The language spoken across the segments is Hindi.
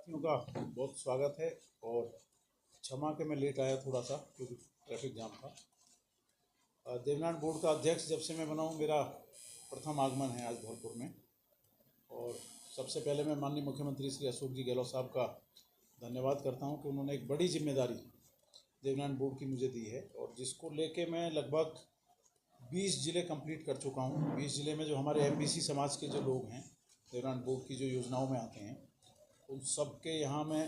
साथियों का बहुत स्वागत है। और क्षमा के मैं लेट आया थोड़ा सा क्योंकि ट्रैफिक जाम था। देवनान बोर्ड का अध्यक्ष जब से मैं बना हूँ, मेरा प्रथम आगमन है आज धौलपुर में। और सबसे पहले मैं माननीय मुख्यमंत्री श्री अशोक जी गहलोत साहब का धन्यवाद करता हूँ कि उन्होंने एक बड़ी जिम्मेदारी देवनान बोर्ड की मुझे दी है, और जिसको लेके मैं लगभग 20 ज़िले कंप्लीट कर चुका हूँ। 20 ज़िले में जो हमारे एमबीसी समाज के जो लोग हैं, देवनान बोर्ड की जो योजनाओं में आते हैं, उन सब के यहाँ मैं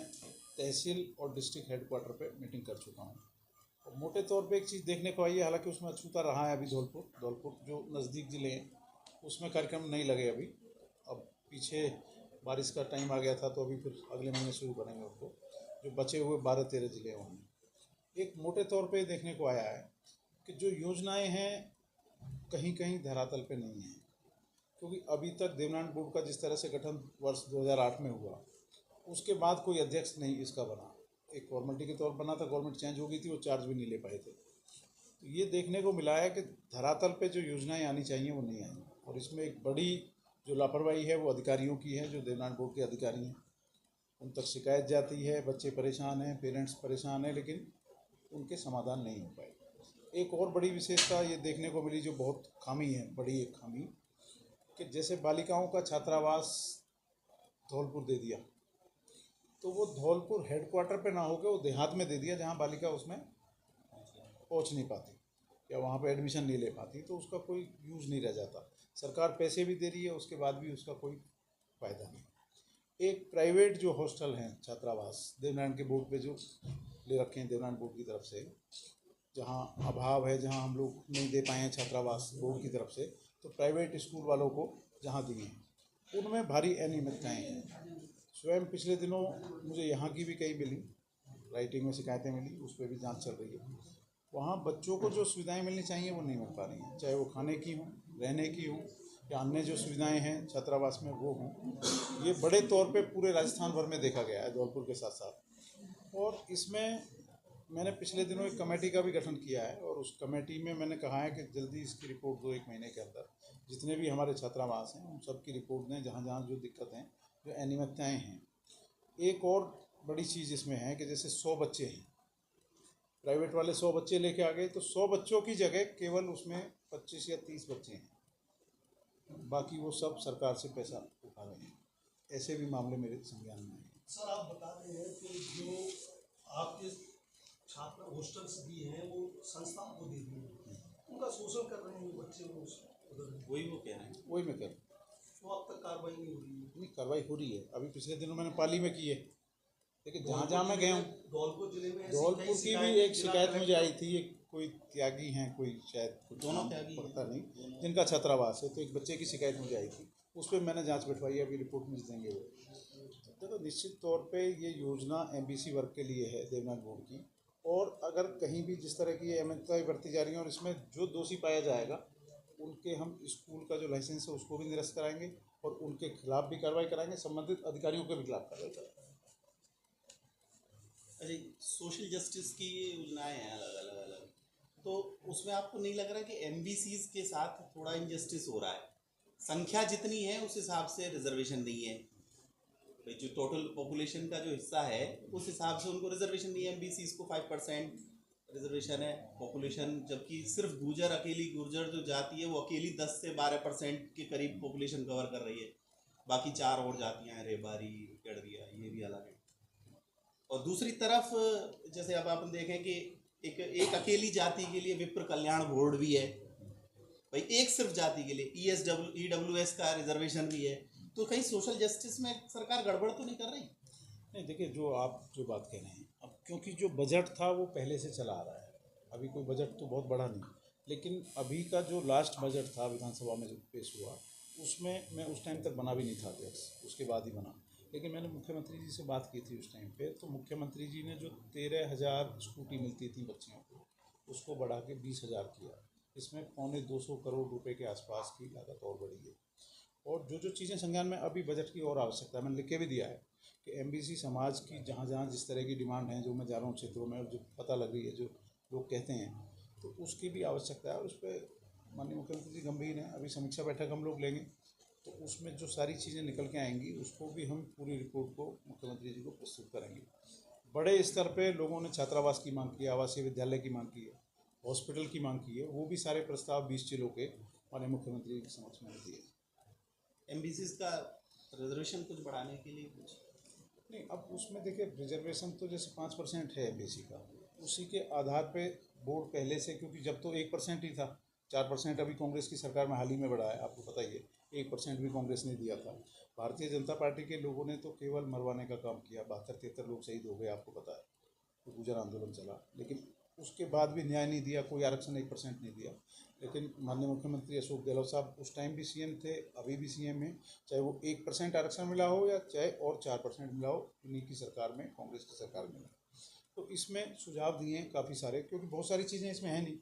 तहसील और डिस्ट्रिक्ट हेडक्वार्टर पे मीटिंग कर चुका हूँ। और मोटे तौर पे एक चीज़ देखने को आई है, हालांकि उसमें अछूता रहा है अभी धौलपुर जो नज़दीक ज़िले हैं उसमें कार्यक्रम नहीं लगे अभी। अब पीछे बारिश का टाइम आ गया था, तो अभी फिर अगले महीने शुरू करेंगे उनको। जो बचे हुए 12-13 ज़िले हैं उनमें एक मोटे तौर पे देखने को आया है कि जो योजनाएं हैं कहीं कहीं धरातल पे नहीं है। क्योंकि अभी तक देवनान बोर्ड का जिस तरह से गठन वर्ष 2008 में हुआ, उसके बाद कोई अध्यक्ष नहीं इसका बना। एक फॉर्मेलिटी के तौर पर बना था, गवर्नमेंट चेंज हो गई थी, वो चार्ज भी नहीं ले पाए थे। तो ये देखने को मिला है कि धरातल पे जो योजनाएं आनी चाहिए वो नहीं आई। और इसमें एक बड़ी जो लापरवाही है वो अधिकारियों की है, जो देवनान बोर्ड के अधिकारी हैं। उन तक शिकायत जाती है, बच्चे परेशान हैं, पेरेंट्स परेशान हैं, लेकिन उनके समाधान नहीं हो पाए। एक और बड़ी विशेषता ये देखने को मिली जो बहुत खामी है, बड़ी एक खामी, कि जैसे बालिकाओं का छात्रावास धौलपुर दे दिया, तो वो धौलपुर हेडक्वार्टर पे ना होकर वो देहात में दे दिया, जहाँ बालिका उसमें पहुँच नहीं पाती या वहाँ पे एडमिशन नहीं ले पाती, तो उसका कोई यूज़ नहीं रह जाता। सरकार पैसे भी दे रही है, उसके बाद भी उसका कोई फ़ायदा नहीं। एक प्राइवेट जो हॉस्टल हैं, छात्रावास देवनारायण के बोर्ड पे जो ले रखे हैं देवनारायण बोर्ड की तरफ से, जहाँ अभाव है, जहाँ हम लोग नहीं दे पाए हैं छात्रावास बोर्ड की तरफ से, तो प्राइवेट स्कूल वालों को जहाँ दिए हैं उनमें भारी अनियमितताएँ हैं। स्वयं पिछले दिनों मुझे यहाँ की भी कई मिली, राइटिंग में शिकायतें मिली, उस पर भी जांच चल रही है। वहाँ बच्चों को जो सुविधाएं मिलनी चाहिए वो नहीं मिल पा रही हैं, चाहे वो खाने की हों, रहने की हों, या अन्य जो सुविधाएं हैं छात्रावास में वो हों। ये बड़े तौर पे पूरे राजस्थान भर में देखा गया है, धौलपुर के साथ साथ। और इसमें मैंने पिछले दिनों एक कमेटी का भी गठन किया है, और उस कमेटी में मैंने कहा है कि जल्दी इसकी रिपोर्ट दो, 1 महीने के अंदर जितने भी हमारे छात्रावास हैं उन सब की रिपोर्ट दें, जहाँ जहाँ जो दिक्कत हैं, जो अनियमितताएँ हैं। एक और बड़ी चीज़ इसमें है कि जैसे 100 बच्चे हैं, प्राइवेट वाले 100 बच्चे लेके आ गए, तो 100 बच्चों की जगह केवल उसमें 25 या 30 बच्चे हैं, बाकी वो सब सरकार से पैसा उठा रहे हैं। ऐसे भी मामले मेरे संज्ञान में हैं। सर, आप बता रहे हैं कि जो आपके छात्र हॉस्टल्स भी हैं वो संस्थाओं को दे दिए, उनका शोषण कर रहे हैं बच्चे, वही वो कह रहे हैं, वही मैं कह रहा हूँ। तो अब तक कार्रवाई नहीं हो रही है? नहीं, कार्रवाई हो रही है। अभी पिछले दिनों मैंने पाली में की है, लेकिन जहाँ जहाँ मैं गया हूँ, धौलपुर जिले में धौलपुर की भी एक शिकायत मुझे आई थी। एक कोई त्यागी हैं, कोई शायद दोनों त्यागी पता नहीं, जिनका छात्रावास है, तो एक बच्चे की शिकायत मुझे आई थी, उस पर मैंने जांच बैठवाई है, अभी रिपोर्ट मिल देंगे वो। देखो, निश्चित तौर पे ये योजना एमबीसी वर्ग के लिए है देवनान बोर्ड की। और अगर कहीं भी जिस तरह की अनियमितताएं बरती जा रही हैं और इसमें जो दोषी पाया जाएगा उनके हम स्कूल का जो लाइसेंस है उसको भी निरस्त कराएंगे, और उनके खिलाफ भी कार्रवाई कराएंगे, संबंधित अधिकारियों के भी खिलाफ कार्रवाई कराएंगे। अरे, सोशल जस्टिस की ये योजनाएं हैं अलग, तो उसमें आपको नहीं लग रहा कि एमबीसीज के साथ थोड़ा इनजस्टिस हो रहा है? संख्या जितनी है उस हिसाब से रिजर्वेशन नहीं है, जो टोटल पॉपुलेशन का जो हिस्सा है उस हिसाब से उनको रिजर्वेशन नहीं है। एमबीसीज को 5% रिजर्वेशन है पॉपुलेशन, जबकि सिर्फ अकेली गुर्जर जो जाति है वो अकेली 10 से 12% के करीब पॉपुलेशन कवर कर रही है। बाकी 4 और जातियाँ हैं, रेबारी, गड़रिया, ये भी अलग है। और दूसरी तरफ जैसे अब आप देखें कि एक अकेली जाति के लिए विप्र कल्याण बोर्ड भी है भाई, एक सिर्फ जाति के लिए ईडब्ल्यूएस का रिजर्वेशन भी है, तो कहीं सोशल जस्टिस में सरकार गड़बड़ तो नहीं कर रही? नहीं, देखिए, जो आप जो बात कह रहे हैं, अब क्योंकि जो बजट था वो पहले से चला आ रहा है, अभी कोई बजट तो बहुत बड़ा नहीं, लेकिन अभी का जो लास्ट बजट था विधानसभा में जो पेश हुआ, उसमें मैं उस टाइम तक बना भी नहीं था अध्यक्ष, उसके बाद ही बना। लेकिन मैंने मुख्यमंत्री जी से बात की थी उस टाइम पे, तो मुख्यमंत्री जी ने जो 13,000 स्कूटी मिलती थी बच्चियों को, उसको बढ़ा के 20,000 किया। इसमें 225 करोड़ रुपए के आसपास की लागत और बढ़ी है। और जो जो चीज़ें संज्ञान में अभी बजट की और आवश्यकता है, मैंने लिख के भी दिया है कि एमबीसी समाज की जहाँ जहाँ जिस तरह की डिमांड है, जो मैं जा रहा हूँ क्षेत्रों में, जो पता लग रही है, जो लोग कहते हैं, तो उसकी भी आवश्यकता है। और उस पर माननीय मुख्यमंत्री जी गंभीर हैं। अभी समीक्षा बैठक हम लोग लेंगे, तो उसमें जो सारी चीज़ें निकल के आएंगी उसको भी हम पूरी रिपोर्ट को मुख्यमंत्री जी को प्रस्तुत करेंगे। बड़े स्तर पे लोगों ने छात्रावास की मांग की है, आवासीय विद्यालय की मांग की है, हॉस्पिटल की मांग की है, वो भी सारे प्रस्ताव 20 जिलों के माननीय मुख्यमंत्री के समक्ष मैंने दिए। एमबीसीज का रिजर्वेशन कुछ बढ़ाने के लिए कुछ नहीं, अब उसमें देखिए रिजर्वेशन तो जैसे 5% है एमबीसी का, उसी के आधार पे बोर्ड पहले से, क्योंकि जब तो 1% ही था, 4% अभी कांग्रेस की सरकार में हाल ही में बढ़ा है, आपको पता ही है, 1% भी कांग्रेस ने दिया था। भारतीय जनता पार्टी के लोगों ने तो केवल मरवाने का काम किया, 72-73 लोग शहीद हो गए, आपको पता है, तो गुजर आंदोलन चला, लेकिन उसके बाद भी न्याय नहीं दिया, कोई आरक्षण 1% नहीं दिया। लेकिन माननीय मुख्यमंत्री अशोक गहलोत साहब उस टाइम भी सीएम थे, अभी भी सीएम हैं, चाहे वो 1% आरक्षण मिला हो या चाहे और 4% मिला हो, उन्हीं की सरकार में, कांग्रेस की सरकार में मिला। तो इसमें सुझाव दिए हैं काफ़ी सारे, क्योंकि बहुत सारी चीज़ें इसमें हैं नहीं।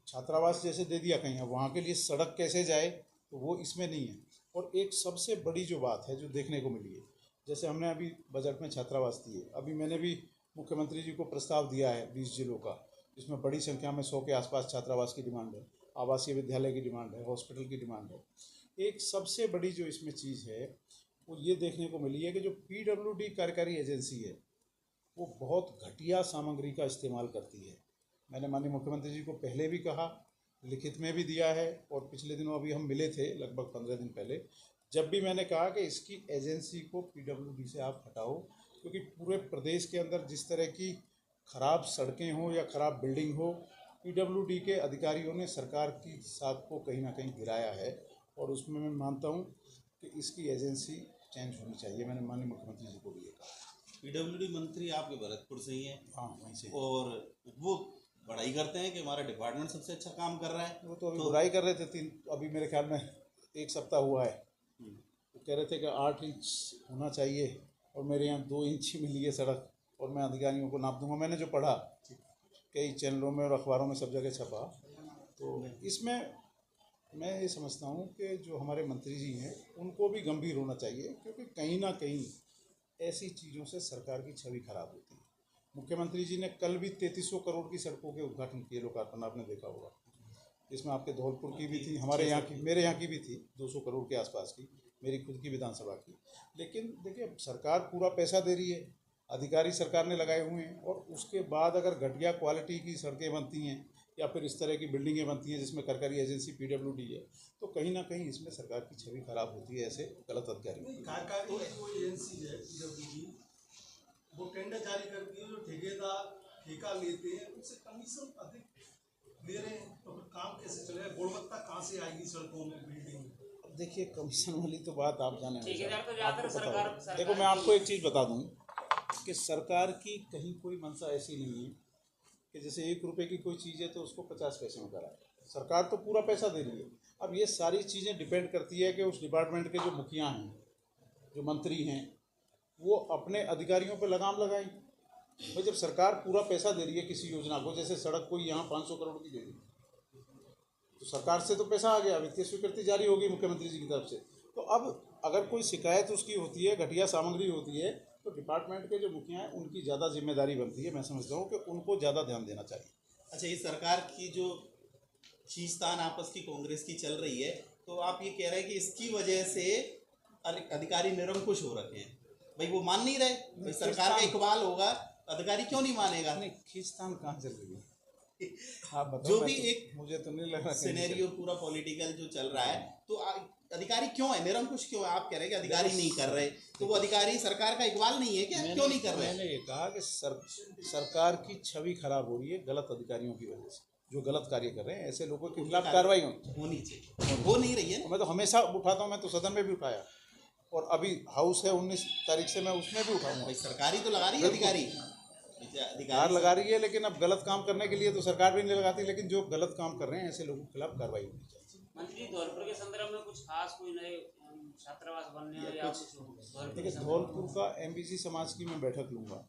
छात्रावास जैसे दे दिया कहीं, अब वहाँ के लिए सड़क कैसे जाए तो वो इसमें नहीं है। और एक सबसे बड़ी जो बात है जो देखने को मिली है, जैसे हमने अभी बजट में छात्रावास दिए, अभी मैंने भी मुख्यमंत्री जी को प्रस्ताव दिया है 20 जिलों का, जिसमें बड़ी संख्या में 100 के आसपास छात्रावास की डिमांड है, आवासीय विद्यालय की डिमांड है, हॉस्पिटल की डिमांड है। एक सबसे बड़ी जो इसमें चीज़ है वो ये देखने को मिली है कि जो PWD कार्यकारी एजेंसी है वो बहुत घटिया सामग्री का इस्तेमाल करती है। मैंने माननीय मुख्यमंत्री जी को पहले भी कहा, लिखित में भी दिया है, और पिछले दिनों अभी हम मिले थे लगभग 15 दिन पहले, जब भी मैंने कहा कि इसकी एजेंसी को PWD से आप हटाओ, क्योंकि पूरे प्रदेश के अंदर जिस तरह की खराब सड़कें हो या खराब बिल्डिंग हो, PWD के अधिकारियों ने सरकार की साख को कहीं ना कहीं गिराया है, और उसमें मैं मानता हूँ कि इसकी एजेंसी चेंज होनी चाहिए। मैंने माननीय मुख्यमंत्री जी को भी ये कहा। पीडब्ल्यूडी मंत्री आपके भरतपुर से ही हैं, हाँ, वहीं से। और वो बड़ाई करते हैं कि हमारा डिपार्टमेंट सबसे अच्छा काम कर रहा है। वो तो अभी बुराई कर रहे थे, अभी मेरे ख्याल में 1 सप्ताह हुआ है, वो कह रहे थे कि 8 इंच होना चाहिए और मेरे यहाँ 2 इंच ही मिली है सड़क, और मैं अधिकारियों को नाप दूंगा। मैंने जो पढ़ा कई चैनलों में और अखबारों में सब जगह छपा, तो इसमें मैं ये समझता हूँ कि जो हमारे मंत्री जी हैं उनको भी गंभीर होना चाहिए, क्योंकि कहीं ना कहीं ऐसी चीज़ों से सरकार की छवि खराब होती है। मुख्यमंत्री जी ने कल भी 3300 करोड़ की सड़कों के उद्घाटन किए, लोकार्पण आपने देखा होगा, इसमें आपके धौलपुर की भी थी, हमारे यहाँ की, मेरे यहाँ की भी थी 200 करोड़ के आसपास की, मेरी खुद की विधानसभा की। लेकिन देखिए सरकार पूरा पैसा दे रही है, अधिकारी सरकार ने लगाए हुए हैं, और उसके बाद अगर घटिया क्वालिटी की सड़कें बनती हैं या फिर इस तरह की बिल्डिंगें बनती हैं जिसमें सरकारी एजेंसी PWD है, तो कहीं ना कहीं इसमें सरकार की छवि खराब होती है ऐसे गलत अधिकारियों की। कार्यकारी जो एजेंसी है PWD, वो टेंडर जारी करती है, जो ठेकेदार ठेका लेते हैं उनसे कमीशन अधिक ले रहे हैं, तो फिर काम कैसे चलेगा? गुणवत्ता कहाँ से आएगी सड़कों में, बिल्डिंग में? अब देखिए कमीशन वाली तो बात आप जाने, ठेकेदार तो ज्यादातर आपको पता सरकार होगा। देखो मैं आपको एक चीज़ बता दूं कि सरकार की कहीं कोई मंशा ऐसी नहीं है कि जैसे 1 रुपये की कोई चीज़ है तो उसको 50 पैसे में कराए। सरकार तो पूरा पैसा दे रही है। अब ये सारी चीज़ें डिपेंड करती है कि उस डिपार्टमेंट के जो मुखिया हैं, जो मंत्री हैं, वो अपने अधिकारियों पर लगाम लगाएं। भाई जब सरकार पूरा पैसा दे रही है किसी योजना को, जैसे सड़क कोई यहाँ 500 करोड़ की दे दी, तो सरकार से तो पैसा आ गया, वित्तीय स्वीकृति जारी होगी मुख्यमंत्री जी की तरफ से। तो अब अगर कोई शिकायत उसकी होती है, घटिया सामग्री होती है, तो डिपार्टमेंट के जो मुखिया हैं उनकी ज़्यादा जिम्मेदारी बनती है। मैं समझता हूँ कि उनको ज़्यादा ध्यान देना चाहिए। अच्छा, ये सरकार की जो खींचतान आपस की कांग्रेस की चल रही है, तो आप ये कह रहे हैं कि इसकी वजह से अधिकारी निरंकुश हो रखे हैं। भाई वो मान नहीं रहे, भाई सरकार का इकबाल होगा, अधिकारी क्यों नहीं मानेगा? नहीं, खींचतान कहाँ चल रही है आप बताओ। जो मैं भी तो, एक मुझे तो नहीं लग रहा सिनेरियो पूरा पॉलिटिकल जो चल रहा है, तो अधिकारी क्यों है, निरंकुश क्यों है? आप कह रहे हैं कि अधिकारी नहीं कर रहे, तो वो अधिकारी सरकार का इकबाल नहीं है क्या? क्यों नहीं कर रहे? मैंने ये कहा कि सरकार की छवि खराब हो रही है गलत अधिकारियों की वजह से, जो गलत कार्य कर रहे हैं, ऐसे लोगों के खिलाफ कार्रवाई होनी चाहिए, हो नहीं रही है ना। मैं तो हमेशा उठाता हूँ, मैं तो सदन में भी उठाया, और अभी हाउस है 19 तारीख से, मैं उसमें भी उठाऊंगा। भाई सरकारी तो लगा रही है अधिकारी सरकार लगा रही है, लेकिन अब गलत काम करने के लिए तो सरकार भी नहीं लगाती, लेकिन जो गलत काम कर रहे हैं ऐसे लोगों के खिलाफ कार्रवाई होनी चाहिए। मंत्री धौलपुर के संदर्भ में कुछ खास कोई नए छात्रावास बनने या कुछ धौलपुर के देखिए संदर्भ धौलपुर का MBC समाज की मैं बैठक लूँगा,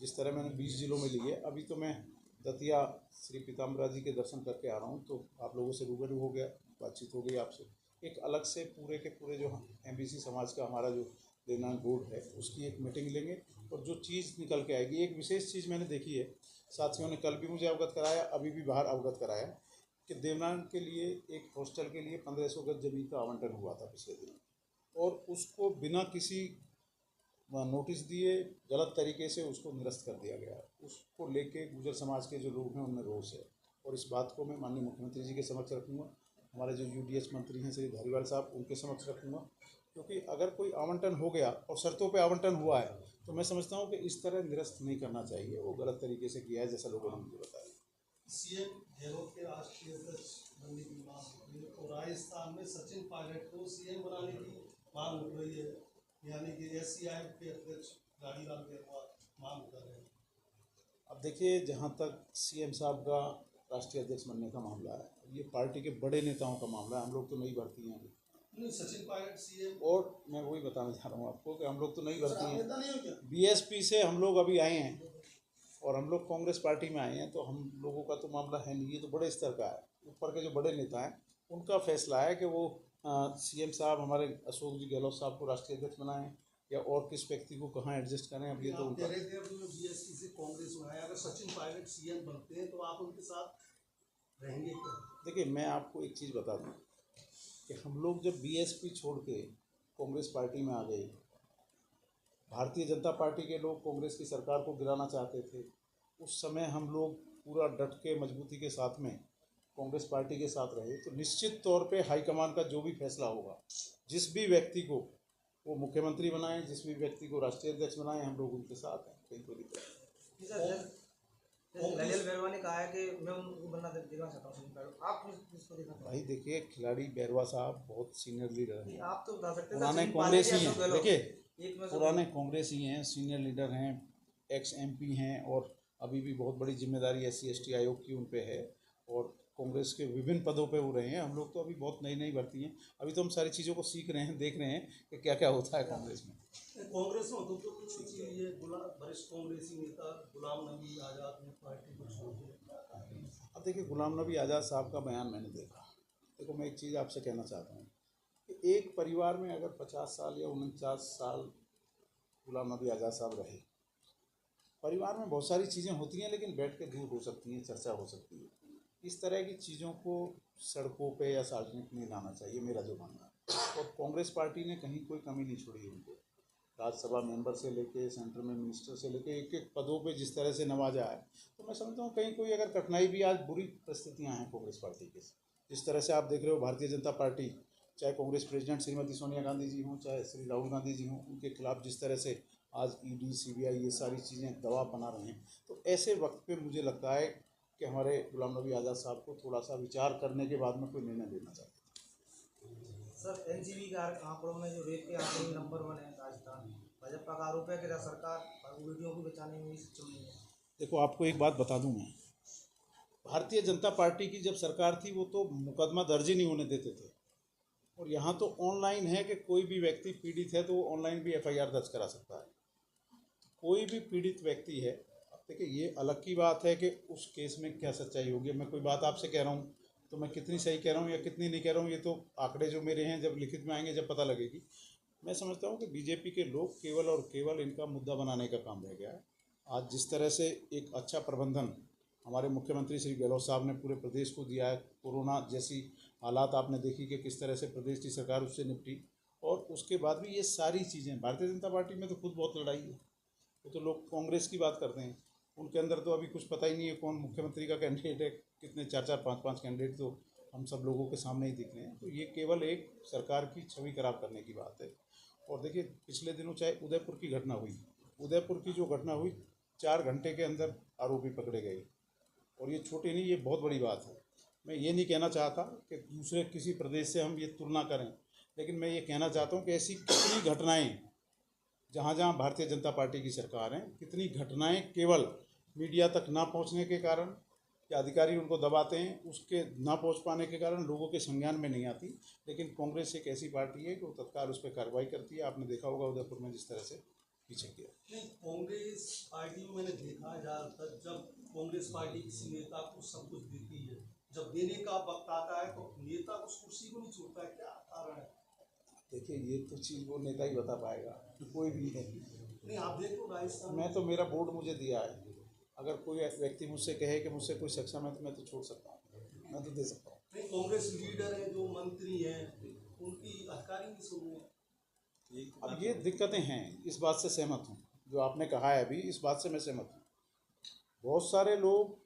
जिस तरह मैंने 20 जिलों में ली है। अभी तो मैं दतिया श्री पीताम्बरा जी के दर्शन करके आ रहा हूँ, तो आप लोगों से रूबरू हो गया, बातचीत हो गई आपसे। एक अलग से पूरे के पूरे जो MBC समाज का हमारा जो देवनान बोर्ड है उसकी एक मीटिंग लेंगे, और जो चीज़ निकल के आएगी, एक विशेष चीज़ मैंने देखी है, साथियों ने कल भी मुझे अवगत कराया, अभी भी बाहर अवगत कराया, कि देवनारायण के लिए एक हॉस्टल के लिए 1500 गज जमीन का आवंटन हुआ था पिछले दिन, और उसको बिना किसी नोटिस दिए गलत तरीके से उसको निरस्त कर दिया गया। उसको लेके गुर्जर समाज के जो लोग हैं उनमें रोष है, और इस बात को मैं माननीय मुख्यमंत्री जी के समक्ष रखूँगा, हमारे जो यूडीएच मंत्री हैं श्री धारीवाल साहब उनके समक्ष रखूँगा, क्योंकि अगर कोई आवंटन हो गया और शर्तों पे आवंटन हुआ है तो मैं समझता हूँ कि इस तरह निरस्त नहीं करना चाहिए, वो गलत तरीके से किया है जैसा लोगों ने मुझे बताया। सीएम गहलोत के राष्ट्रीय अध्यक्ष बनने की मांग हो रही है, तो राजस्थान में सचिन पायलट को सीएम बनाने की मांग उठ रही है, यानी कि एससीआई के अध्यक्ष गाड़ीलाल गहलोत मांग कर रहे हैं। अब देखिए, जहाँ तक सीएम साहब का राष्ट्रीय अध्यक्ष बनने का मामला है, ये पार्टी के बड़े नेताओं का मामला है, हम लोग तो नई भर्ती हैं। नहीं, सचिन पायलट सीएम, और मैं वही बताना चाह रहा हूँ आपको कि हम लोग तो नई भर्ती हैं, नेता नहीं हो क्या? बीएसपी से हम लोग अभी आए हैं और हम लोग कांग्रेस पार्टी में आए हैं, तो हम लोगों का तो मामला है नहीं, ये तो बड़े स्तर का है। ऊपर के जो बड़े नेता हैं उनका फैसला है कि वो सीएम साहब हमारे अशोक जी गहलोत साहब को राष्ट्रीय अध्यक्ष बनाएं या और किस व्यक्ति को कहाँ एडजस्ट करें। अब ये तो आप कह उनका, रहे थे अभी बीएसपी से कांग्रेस में आए, अगर सचिन पायलट सीएम बनते हैं तो आप उनके साथ रहेंगे क्या? देखिए मैं आपको एक चीज़ बता दूँ कि हम लोग जब बीएसपी छोड़ के कांग्रेस पार्टी में आ गए, भारतीय जनता पार्टी के लोग कांग्रेस की सरकार को गिराना चाहते थे, उस समय हम लोग पूरा डट के मजबूती के साथ में कांग्रेस पार्टी के साथ रहे, तो निश्चित तौर पे हाईकमान का जो भी फैसला होगा, जिस भी व्यक्ति को वो मुख्यमंत्री बनाएं, जिस भी व्यक्ति को राष्ट्रीय अध्यक्ष बनाएं, हम लोग उनके साथ हैं, कहीं कोई दिक्कत नहीं। जैसे ललित बैरवा ने कहा है कि मैं उनको बनना देखना चाहता हूँ, आप किसको देखना चाहते भाई देखिए, खिलाड़ी बैरवा साहब बहुत सीनियर लीडर हैं? हैं, आप तो बता सकते हैं पुराने सचिन कांग्रेस पायलट ही या हैं, अशोक गहलोत। देखिए एक में से पुराने कांग्रेस ही हैं, सीनियर लीडर हैं, एक्स एमपी हैं, और अभी भी बहुत बड़ी जिम्मेदारी SC/ST आयोग की उन पे है, और कांग्रेस के विभिन्न पदों पे वो रहे हैं। हम लोग तो अभी बहुत नई नई भर्ती हैं, अभी तो हम सारी चीज़ों को सीख रहे हैं, देख रहे हैं कि क्या क्या होता है कांग्रेस में। कांग्रेस में तो कुछ ये वरिष्ठ कांग्रेसी नेता गुलाम नबी आज़ाद ने पार्टी को छोड़ दिया। अब देखिए, गुलाम नबी आज़ाद साहब का बयान मैंने देखा। देखो मैं एक चीज़ आपसे कहना चाहता हूँ कि एक परिवार में अगर 50 साल या 49 साल गुलाम नबी आज़ाद साहब रहे, परिवार में बहुत सारी चीज़ें होती हैं, लेकिन बैठ के दूर हो सकती हैं, चर्चा हो सकती है। इस तरह की चीज़ों को सड़कों पे या सार्वजनिक नहीं लाना चाहिए, मेरा जो मानना है। और कांग्रेस पार्टी ने कहीं कोई कमी नहीं छोड़ी उनको, राज्यसभा मेंबर से लेके सेंटर में मिनिस्टर से लेके एक एक पदों पे जिस तरह से नवाजा है, तो मैं समझता हूँ कहीं कोई अगर कठिनाई भी, आज बुरी परिस्थितियाँ हैं कांग्रेस पार्टी के, जिस तरह से आप देख रहे हो भारतीय जनता पार्टी, चाहे कांग्रेस प्रेसिडेंट श्रीमती सोनिया गांधी जी हों, चाहे श्री राहुल गांधी जी हों, उनके खिलाफ जिस तरह से आज ED CBI ये सारी चीज़ें दबाव बना रहे हैं, तो ऐसे वक्त पे मुझे लगता है कि हमारे गुलाम नबी आज़ाद साहब को थोड़ा सा विचार करने के बाद में कोई निर्णय लेना चाहिए। सर NGV के आंकड़ों में जो रेप के आंकड़े में नंबर 1 है राजस्थान, भाजपा का आरोप है कि सरकार बेटियों को बचाने में सक्षम नहीं है। देखो आपको एक बात बता दूं मैं, भारतीय जनता पार्टी की जब सरकार थी वो तो मुकदमा दर्ज ही नहीं होने देते थे, और यहाँ तो ऑनलाइन है कि कोई भी व्यक्ति पीड़ित है तो वो ऑनलाइन भी FIR दर्ज करा सकता है। कोई भी पीड़ित व्यक्ति है, अब देखिए ये अलग की बात है कि उस केस में क्या सच्चाई होगी। मैं कोई बात आपसे कह रहा हूँ तो मैं कितनी सही कह रहा हूँ या कितनी नहीं कह रहा हूँ, ये तो आंकड़े जो मेरे हैं जब लिखित में आएंगे जब पता लगेगी। मैं समझता हूँ कि बीजेपी के लोग केवल और केवल इनका मुद्दा बनाने का काम रह गया है। आज जिस तरह से एक अच्छा प्रबंधन हमारे मुख्यमंत्री श्री गहलोत साहब ने पूरे प्रदेश को दिया है, कोरोना जैसी हालात आपने देखी कि किस तरह से प्रदेश की सरकार उससे निपटी, और उसके बाद भी ये सारी चीज़ें भारतीय जनता पार्टी में तो खुद बहुत लड़ाई है। वो तो लोग कांग्रेस की बात करते हैं, उनके अंदर तो अभी कुछ पता ही नहीं है कौन मुख्यमंत्री का कैंडिडेट है, कितने 4-4 5-5 कैंडिडेट तो हम सब लोगों के सामने ही दिख रहे हैं। तो ये केवल एक सरकार की छवि खराब करने की बात है। और देखिए पिछले दिनों चाहे उदयपुर की घटना हुई, उदयपुर की जो घटना हुई 4 घंटे के अंदर आरोपी पकड़े गए, और ये छोटी नहीं, ये बहुत बड़ी बात है। मैं ये नहीं कहना चाहता कि दूसरे किसी प्रदेश से हम ये तुलना करें, लेकिन मैं ये कहना चाहता हूँ कि ऐसी कितनी घटनाएं जहाँ जहाँ भारतीय जनता पार्टी की सरकार है, कितनी घटनाएं केवल मीडिया तक ना पहुँचने के कारण या अधिकारी उनको दबाते हैं, उसके ना पहुँच पाने के कारण लोगों के संज्ञान में नहीं आती। लेकिन कांग्रेस एक ऐसी पार्टी है कि वो तत्काल उस पर कार्रवाई करती है। आपने देखा होगा उदयपुर में जिस तरह से पीछे किया। नहीं, कांग्रेस पार्टी में मैंने देखा है ज़्यादातर जब कांग्रेस पार्टी किसी नेता को सब कुछ देती है, जब देने का वक्त आता है तो नेता उस कुर्सी को नहीं छोड़ता है, क्या कारण है? देखिए ये तो चीज़ वो नेता ही बता पाएगा, कोई भी है। नहीं, आप देखो राजस्थान मैं तो, मेरा बोर्ड मुझे दिया है, अगर कोई व्यक्ति मुझसे कहे कि मुझसे कोई सक्षम है तो मैं तो छोड़ सकता हूँ। मैं तो दे सकता हूँ। नहीं, कांग्रेस लीडर हैं जो मंत्री हैं उनकी अधिकारी नहीं सुन रहे हैं। अब ये दिक्कतें हैं, इस बात से सहमत हूँ जो आपने कहा है अभी, इस बात से मैं सहमत हूँ। बहुत सारे लोग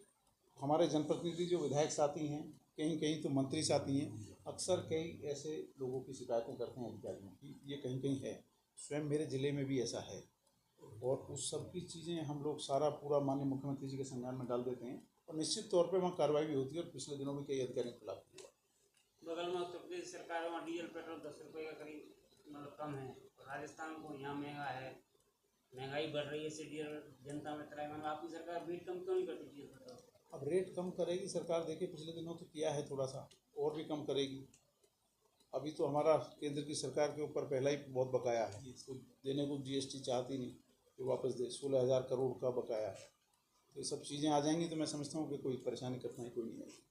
हमारे जनप्रतिनिधि जो विधायक साथी हैं, कहीं कहीं तो मंत्री साथी हैं, अक्सर कई ऐसे लोगों की शिकायतें करते हैं अधिकारियों की, ये कहीं कहीं है। स्वयं मेरे ज़िले में भी ऐसा है और उस सब की चीज़ें हम लोग सारा पूरा माननीय मुख्यमंत्री जी के संज्ञान में डाल देते हैं और निश्चित तौर पे वहाँ कार्रवाई भी होती है और पिछले दिनों में कई अधिकारियों के खिलाफ हुआ। बगल में उत्तर प्रदेश सरकार वहाँ डीजल पेट्रोल 10 रुपये का करीब मतलब कम है, राजस्थान को यहाँ महंगा है, महंगाई बढ़ रही है, इससे डीजल जनता में त्राहिमाम। आपकी सरकार रेट कम क्यों नहीं करती डीजल पेट्रोल? अब रेट कम करेगी सरकार, देखिए पिछले दिनों तो किया है थोड़ा सा, और भी कम करेगी। अभी तो हमारा केंद्र की सरकार के ऊपर पहला ही बहुत बकाया है, इसको देने को जीएसटी चाहती नहीं कि वापस दे, 16,000 करोड़ का बकाया है। तो ये सब चीज़ें आ जाएंगी तो मैं समझता हूँ कि कोई परेशानी कठिनाई कोई नहीं आएगी।